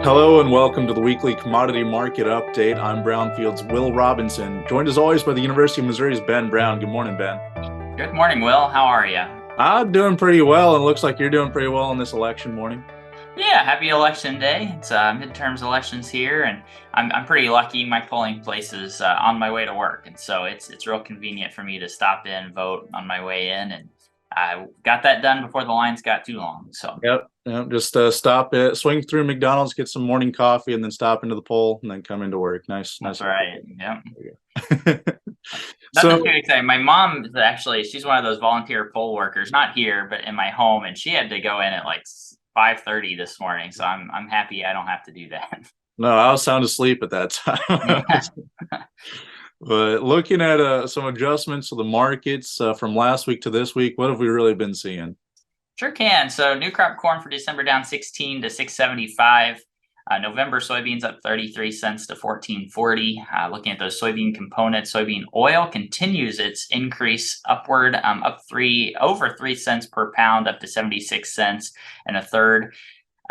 Hello and welcome to the weekly commodity market update. I'm Brownfield's Will Robinson, joined as always by the University of Missouri's Ben Brown. Good morning, Ben. Good morning, Will. How are you? I'm doing pretty well, and looks like you're doing pretty well on this election morning. Yeah, happy election day. It's midterms elections here, and I'm pretty lucky. My polling place is on my way to work, and so it's real convenient for me to stop in, vote on my way in, and I got that done before the lines got too long. So Yep. Just stop it, swing through McDonald's, get some morning coffee, and then stop into the poll, and then come into work. Nice, that's nice. right. Yeah, So, nothing too exciting. My mom is actually she's one of those volunteer poll workers, not here, but in my home, and she had to go in at like 5:30 this morning. So I'm happy I don't have to do that. no, I was sound asleep at that time. Yeah. But looking at some adjustments to the markets from last week to this week, what have we really been seeing? Sure can. So new crop corn for December down 16 to 675. November soybeans up 33 cents to 14.40. Looking at those soybean components, soybean oil continues its increase upward, up over 3 cents per pound, up to 76 cents and a third.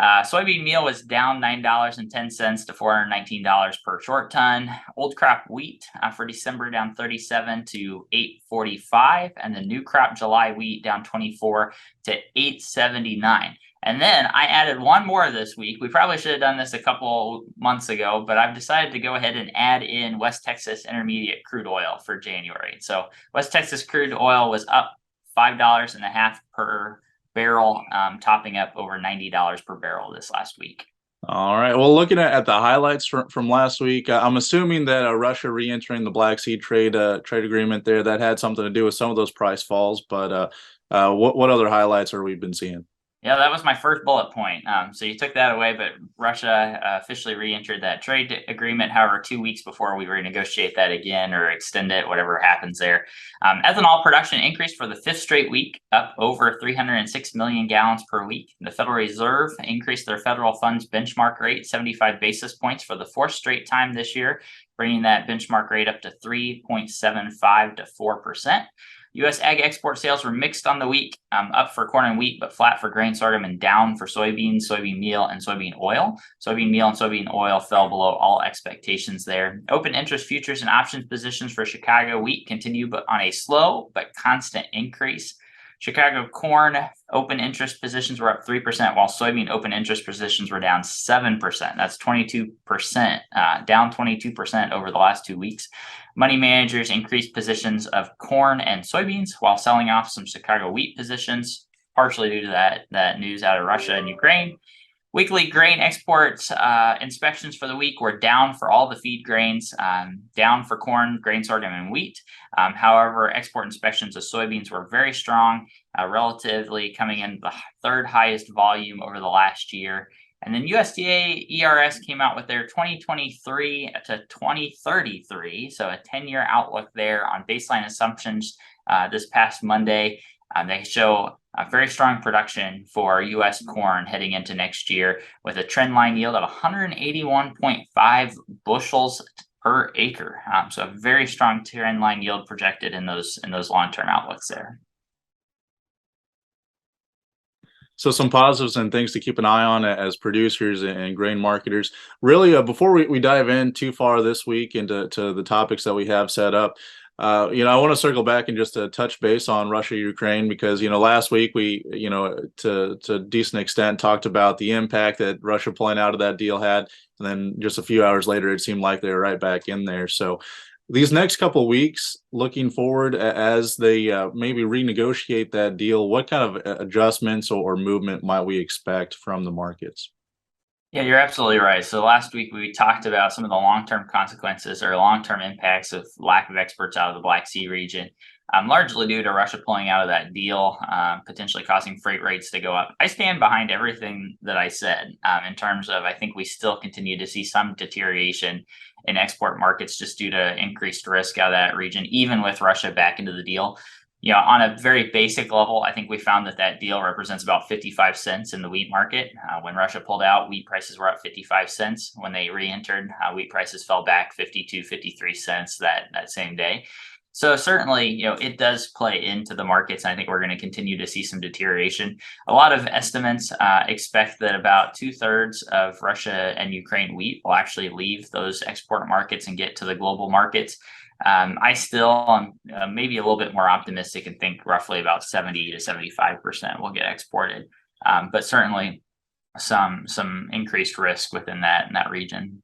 Soybean meal was down $9.10 to $419 per short ton. Old crop wheat for December down 37 to 845, and the new crop July wheat down 24 to 879. And then I added one more this week. We probably should have done this a couple months ago, but I've decided to go ahead and add in West Texas Intermediate crude oil for January. So West Texas crude oil was up $5.50 per barrel, topping up over $90 per barrel this last week. All right. Well, looking at the highlights from last week, I'm assuming that Russia re-entering the Black Sea trade agreement there that had something to do with some of those price falls. But what other highlights are we been seeing? Yeah, that was my first bullet point. So you took that away, but Russia officially re-entered that trade agreement. However, 2 weeks before we renegotiate that again or extend it, whatever happens there. Ethanol production increased for the fifth straight week, up over 306 million gallons per week. The Federal Reserve increased their federal funds benchmark rate 75 basis points for the fourth straight time this year, bringing that benchmark rate up to 3.75 to 4%. U.S. ag export sales were mixed on the week, up for corn and wheat, but flat for grain, sorghum, and down for soybeans, soybean meal, and soybean oil. Soybean meal and soybean oil fell below all expectations there. Open interest futures and options positions for Chicago wheat continue but on a slow but constant increase. Chicago corn open interest positions were up 3%, while soybean open interest positions were down 7%. That's 22%, down 22% over the last 2 weeks. Money managers increased positions of corn and soybeans while selling off some Chicago wheat positions, partially due to that news out of Russia and Ukraine. Weekly grain exports inspections for the week were down for all the feed grains, down for corn, grain, sorghum, and wheat. However, export inspections of soybeans were very strong, relatively coming in the third highest volume over the last year. And then USDA ERS came out with their 2023 to 2033, so a 10-year outlook there on baseline assumptions this past Monday. They show a very strong production for U.S. corn heading into next year with a trend line yield of 181.5 bushels per acre. So a very strong trend line yield projected in those long-term outlooks there. So some positives and things to keep an eye on as producers and grain marketers. Really, before we dive in too far this week into the topics that we have set up, I want to circle back and just touch base on Russia, Ukraine, because, last week we, to a decent extent talked about the impact that Russia pulling out of that deal had. And then just a few hours later, it seemed like they were right back in there. So these next couple of weeks, looking forward as they maybe renegotiate that deal, what kind of adjustments or movement might we expect from the markets? Yeah, you're absolutely right. So last week we talked about some of the long-term consequences or long-term impacts of lack of exports out of the Black Sea region, largely due to Russia pulling out of that deal, potentially causing freight rates to go up. I stand behind everything that I said in terms of I think we still continue to see some deterioration in export markets just due to increased risk out of that region, even with Russia back into the deal. On a very basic level, I think we found that deal represents about 55 cents in the wheat market. When Russia pulled out, wheat prices were up 55 cents. When they re-entered, wheat prices fell back 52, 53 cents that same day. So certainly, it does play into the markets. And I think we're going to continue to see some deterioration. A lot of estimates expect that about 2/3 of Russia and Ukraine wheat will actually leave those export markets and get to the global markets. I still am maybe a little bit more optimistic and think roughly about 70 to 75% will get exported. But certainly some increased risk within that in that region.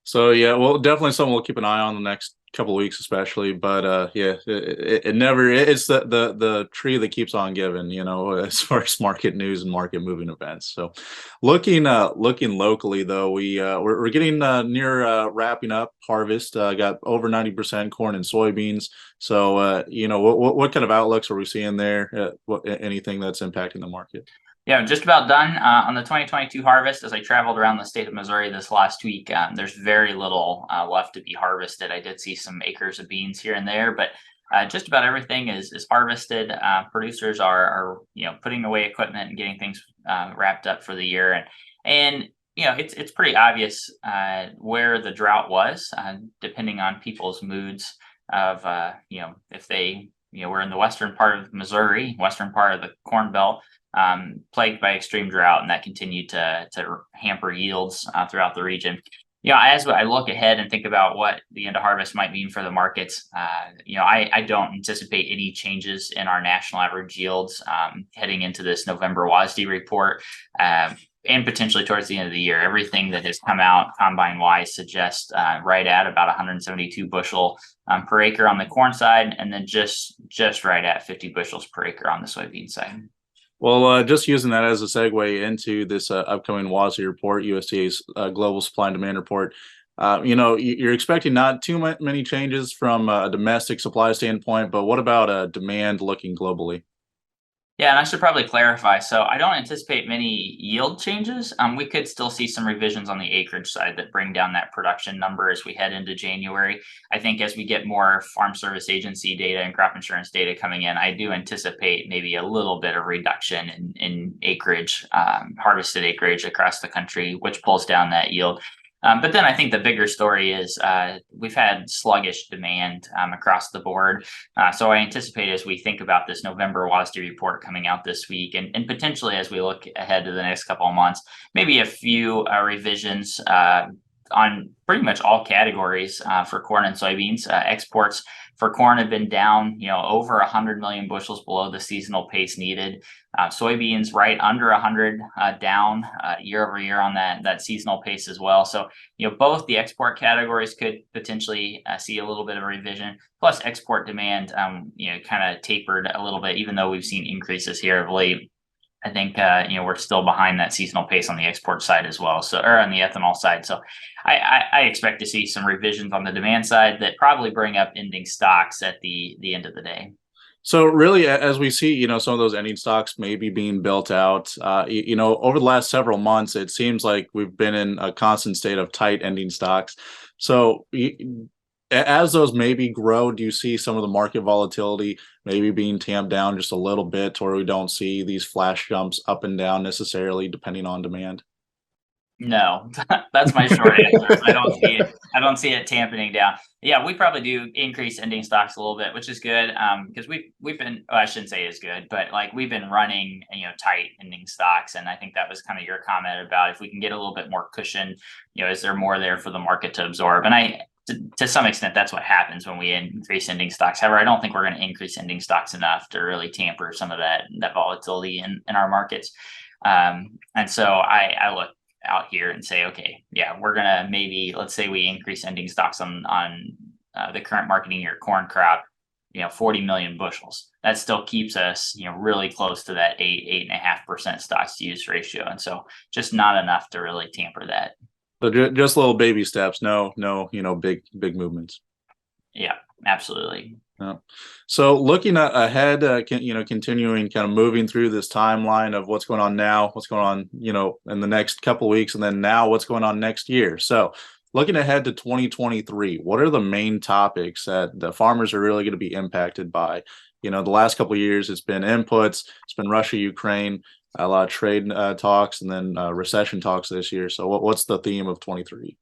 So yeah, well, definitely something we'll keep an eye on the next couple of weeks, especially. But yeah, it never it's the tree that keeps on giving, as far as market news and market moving events. So, looking locally though, we're getting near wrapping up harvest. Got over 90% corn and soybeans. So what kind of outlooks are we seeing there? Anything that's impacting the market? Yeah, just about done on the 2022 harvest. As I traveled around the state of Missouri this last week, there's very little left to be harvested. I did see some acres of beans here and there, but just about everything is harvested. Producers are putting away equipment and getting things wrapped up for the year, and it's pretty obvious where the drought was, depending on people's moods of if they we're in the western part of Missouri, western part of the Corn Belt, plagued by extreme drought, and that continued to hamper yields throughout the region. As I look ahead and think about what the end of harvest might mean for the markets, I don't anticipate any changes in our national average yields heading into this November WASDE report, and potentially towards the end of the year. Everything that has come out combine wise suggests right at about 172 bushel per acre on the corn side, and then just right at 50 bushels per acre on the soybean side. Well, just using that as a segue into this upcoming WASDE report, USDA's global supply and demand report. You're expecting not too many changes from a domestic supply standpoint, but what about demand looking globally? Yeah, and I should probably clarify. So I don't anticipate many yield changes. We could still see some revisions on the acreage side that bring down that production number as we head into January. I think as we get more Farm Service Agency data and crop insurance data coming in, I do anticipate maybe a little bit of reduction in acreage, harvested acreage across the country, which pulls down that yield. But then I think the bigger story is we've had sluggish demand across the board. So I anticipate as we think about this November WASDE report coming out this week, and potentially as we look ahead to the next couple of months, maybe a few revisions on pretty much all categories for corn and soybeans. Exports for corn have been down, over 100 million bushels below the seasonal pace needed. Soybeans right under 100 down year over year on that seasonal pace as well. So, both the export categories could potentially see a little bit of a revision. Plus, export demand, kind of tapered a little bit, even though we've seen increases here of late. I think we're still behind that seasonal pace on the export side as well, or on the ethanol side. So I expect to see some revisions on the demand side that probably bring up ending stocks at the end of the day. So really, as we see, some of those ending stocks maybe being built out, over the last several months, it seems like we've been in a constant state of tight ending stocks. So as those maybe grow, do you see some of the market volatility maybe being tamped down just a little bit, or we don't see these flash jumps up and down necessarily depending on demand? No, that's my short answer. I don't see it tamping down. Yeah, we probably do increase ending stocks a little bit, which is good. Because we've been, well, I shouldn't say is good, but like we've been running, tight ending stocks. And I think that was kind of your comment about if we can get a little bit more cushion, is there more there for the market to absorb? And to some extent, that's what happens when we increase ending stocks. However, I don't think we're going to increase ending stocks enough to really tamper some of that volatility in our markets. And so I look out here and say, okay, yeah, we're gonna maybe, let's say we increase ending stocks on the current marketing year corn crop, 40 million bushels. That still keeps us, really close to that 8.5% stocks to use ratio, and so just not enough to really tamper that. So just little baby steps, no, big movements. Yeah, absolutely. Yeah. So looking ahead, continuing kind of moving through this timeline of what's going on now, what's going on, in the next couple of weeks, and then now what's going on next year. So looking ahead to 2023, what are the main topics that the farmers are really going to be impacted by? The last couple of years, it's been inputs, it's been Russia, Ukraine, a lot of trade talks, and then recession talks this year. So what's the theme of 23?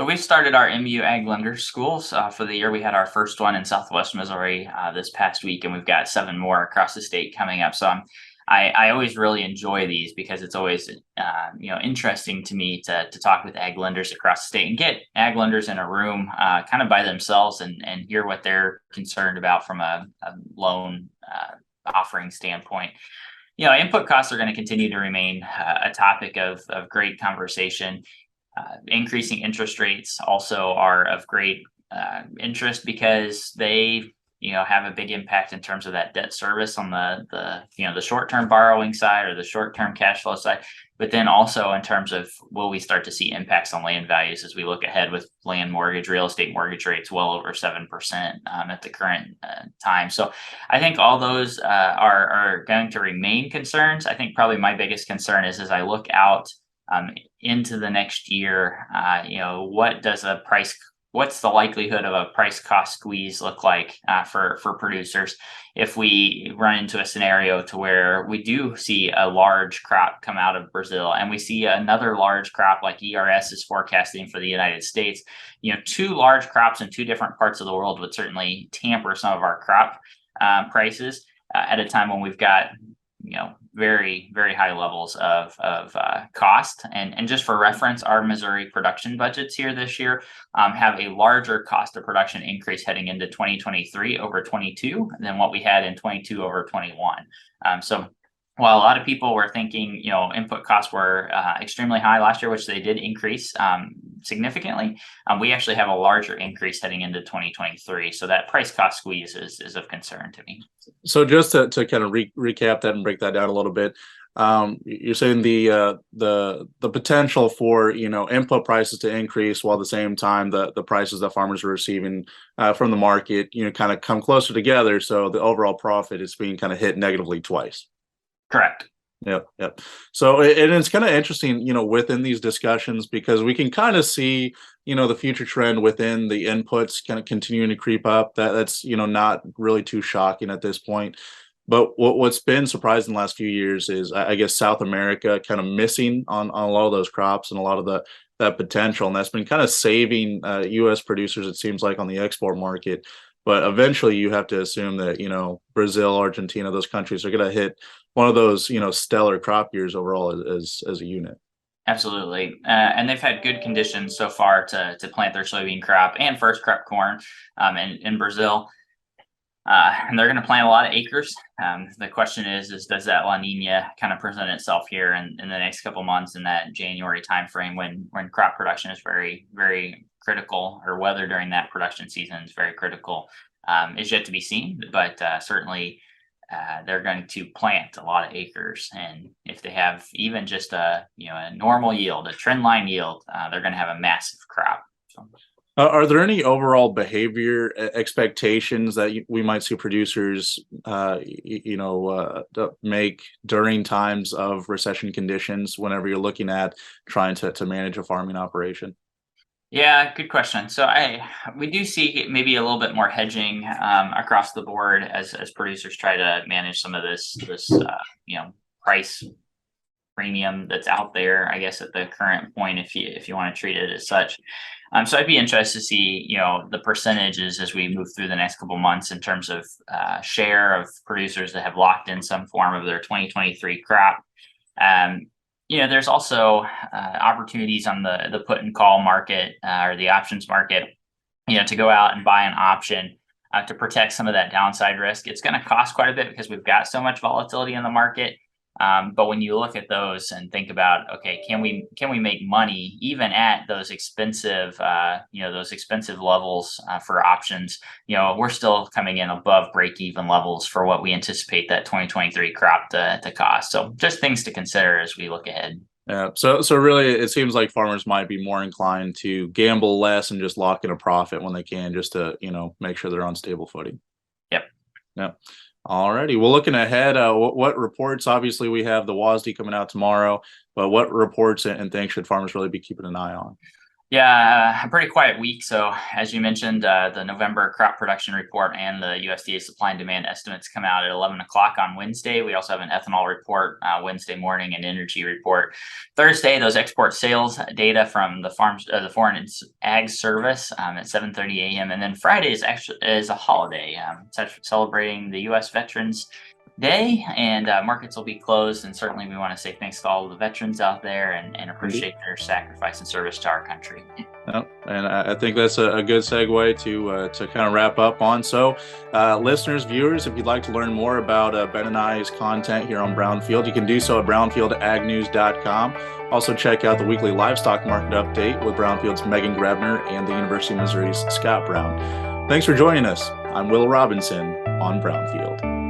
So we started our MU Ag Lender schools for the year. We had our first one in Southwest Missouri this past week, and we've got 7 more across the state coming up. So I always really enjoy these because it's always interesting to me to talk with ag lenders across the state and get ag lenders in a room kind of by themselves and hear what they're concerned about from a loan offering standpoint. Input costs are going to continue to remain a topic of great conversation. Increasing interest rates also are of great interest because they have a big impact in terms of that debt service on the short-term borrowing side or the short-term cash flow side, but then also in terms of will we start to see impacts on land values as we look ahead with land mortgage, real estate mortgage rates well over 7% at the current time. So I think all those are going to remain concerns. I think probably my biggest concern is as I look out into the next year, what's the likelihood of a price cost squeeze look like for producers if we run into a scenario to where we do see a large crop come out of Brazil and we see another large crop like ERS is forecasting for the United States. 2 large crops in 2 different parts of the world would certainly tamper some of our crop prices at a time when we've got very, very high levels of cost. And just for reference, our Missouri production budgets here this year have a larger cost of production increase heading into 2023 over 22 than what we had in 22 over 21. So while a lot of people were thinking, input costs were extremely high last year, which they did increase significantly, we actually have a larger increase heading into 2023. So that price cost squeeze is of concern to me. So just to kind of recap that and break that down a little bit, you're saying the potential for input prices to increase while at the same time the prices that farmers are receiving from the market kind of come closer together, so the overall profit is being kind of hit negatively twice. Correct. Yep. So and it's kind of interesting, within these discussions because we can kind of see, the future trend within the inputs kind of continuing to creep up. That's not really too shocking at this point. But what's been surprising the last few years is, I guess, South America kind of missing on a lot of those crops and a lot of that potential, and that's been kind of saving U.S. producers, it seems like, on the export market. But eventually, you have to assume that Brazil, Argentina, those countries are going to hit one of those stellar crop years overall as a unit. Absolutely. And they've had good conditions so far to plant their soybean crop and first crop corn in Brazil. And they're going to plant a lot of acres. The question is does that La Nina kind of present itself here in the next couple months in that January timeframe when crop production is very, very critical, or weather during that production season is very critical, is yet to be seen. But certainly they're going to plant a lot of acres, and if they have even just a normal yield, a trend line yield, they're going to have a massive crop. So. Are there any overall behavior expectations that we might see producers, make during times of recession conditions whenever you're looking at trying to manage a farming operation? Yeah, good question. So we do see maybe a little bit more hedging across the board as producers try to manage some of this price premium that's out there, I guess, at the current point, if you want to treat it as such. So I'd be interested to see the percentages as we move through the next couple months in terms of share of producers that have locked in some form of their 2023 crop. There's also opportunities on the put and call market or the options market, to go out and buy an option to protect some of that downside risk. It's going to cost quite a bit because we've got so much volatility in the market. But when you look at those and think about, okay, can we make money even at those expensive levels for options? We're still coming in above break-even levels for what we anticipate that 2023 crop to cost. So just things to consider as we look ahead. Yeah. So really, it seems like farmers might be more inclined to gamble less and just lock in a profit when they can, just to make sure they're on stable footing. Yep. Yeah. All righty. Well, looking ahead, what reports? Obviously, we have the WASDE coming out tomorrow, but what reports and things should farmers really be keeping an eye on? Yeah, a pretty quiet week. So, as you mentioned, the November crop production report and the USDA supply and demand estimates come out at 11 o'clock on Wednesday. We also have an ethanol report Wednesday morning, and energy report Thursday. Those export sales data from the Foreign Ag Service at 7:30 a.m. And then Friday is a holiday, celebrating the U.S. Veterans Day, and markets will be closed. And certainly, we want to say thanks to all of the veterans out there and appreciate their sacrifice and service to our country. And I think that's a good segue to kind of wrap up on. So, listeners, viewers, if you'd like to learn more about Ben and I's content here on Brownfield, you can do so at brownfieldagnews.com. Also, check out the weekly livestock market update with Brownfield's Megan Grebner and the University of Missouri's Scott Brown. Thanks for joining us. I'm Will Robinson on Brownfield.